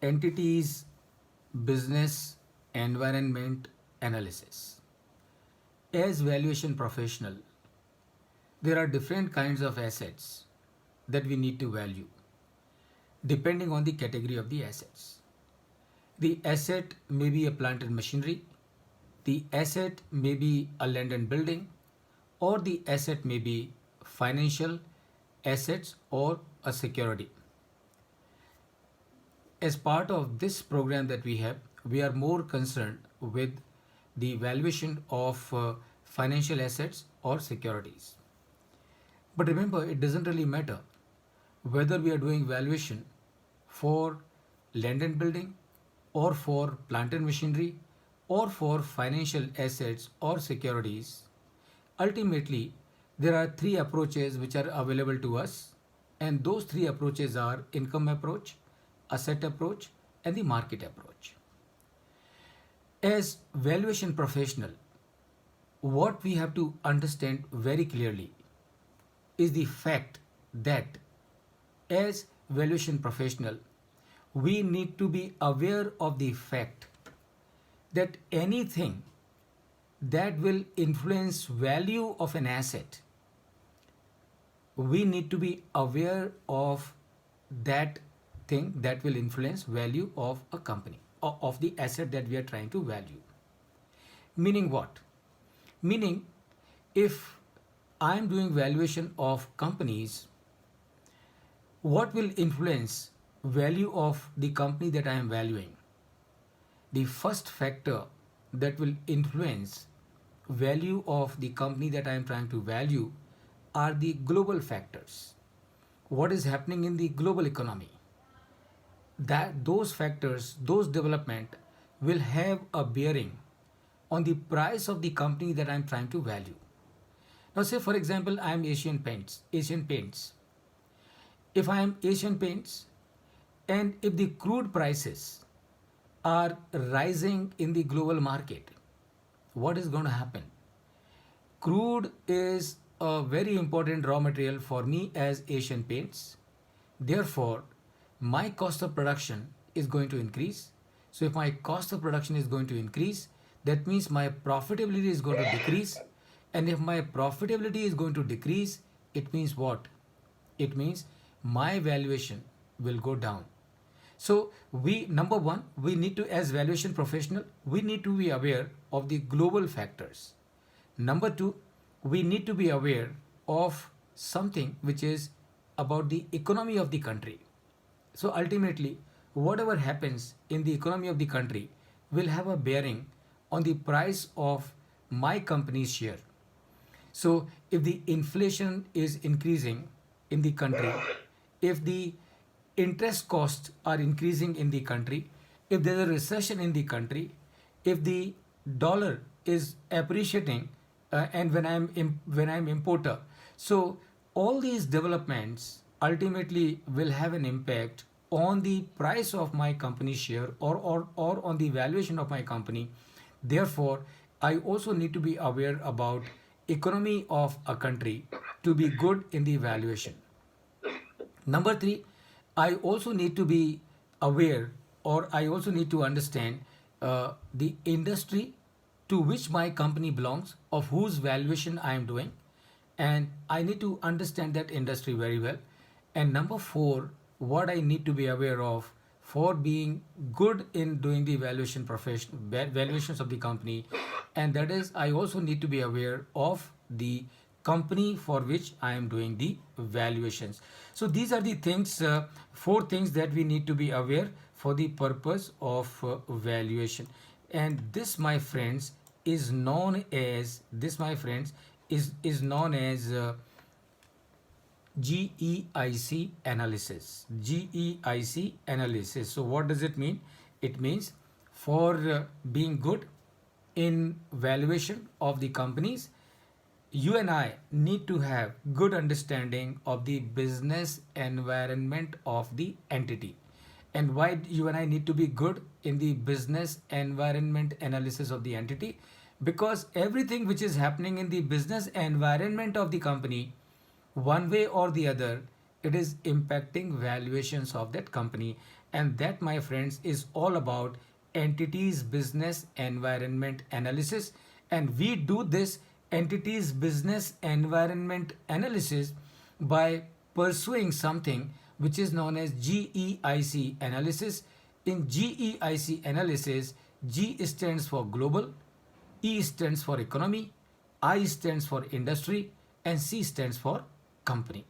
entities business environment analysis. As valuation professional, there are different kinds of assets that we need to value depending on the category of the assets. The asset may be a plant and machinery, the asset may be a land and building, or the asset may be financial assets or a security. As part of this program that we have, we are more concerned with the valuation of financial assets or securities. But remember, it doesn't really matter whether we are doing valuation for land and building or for plant and machinery or for financial assets or securities. Ultimately, there are three approaches which are available to us, and those three approaches are income approach, asset approach, and the market approach. As valuation professional, what we have to understand very clearly is the fact that as valuation professional, we need to be aware of the fact that anything that will influence value of an asset, we need to be aware of that thing that will influence value of a company or of the asset that we are trying to value. Meaning what? Meaning, if I am doing valuation of companies, what will influence value of the company that I am valuing? The first factor that will influence value of the company that I am trying to value are the global factors. What is happening in the global economy? That those factors, those development will have a bearing on the price of the company that I am trying to value. Now say for example I am Asian Paints. If I am Asian Paints and if the crude prices are rising in the global market, what is going to happen? Crude is a very important raw material for me as Asian Paints. Therefore, my cost of production is going to increase. So if my cost of production is going to increase, that means my profitability is going to decrease. And if my profitability is going to decrease, it means what? It means my valuation will go down. So number one, we need to, as valuation professional, we need to be aware of the global factors. Number two, we need to be aware of something which is about the economy of the country. So ultimately, whatever happens in the economy of the country will have a bearing on the price of my company's share. So if the inflation is increasing in the country, if the interest costs are increasing in the country, if there is a recession in the country, if the dollar is appreciating, and when I'm importer, so all these developments ultimately will have an impact on the price of my company share or on the valuation of my company. Therefore, I also need to be aware about economy of a country to be good in the valuation. Number three, I also need to be aware or I also need to understand the industry to which my company belongs, of whose valuation I am doing, and I need to understand that industry very well. And number four, what I need to be aware of for being good in doing the valuations of the company, and that is I also need to be aware of the company for which I am doing the valuations. So these are the things, four things that we need to be aware for the purpose of valuation. And this, my friends, is known as GEIC analysis. GEIC analysis. So what does it mean? It means for being good in valuation of the companies, you and I need to have good understanding of the business environment of the entity. And why you and I need to be good in the business environment analysis of the entity? Because everything which is happening in the business environment of the company, one way or the other, it is impacting valuations of that company. And that, my friends, is all about entities business environment analysis. And we do this entities business environment analysis by pursuing something which is known as GEIC analysis. In GEIC analysis, G stands for global, E stands for economy, I stands for industry, and C stands for company.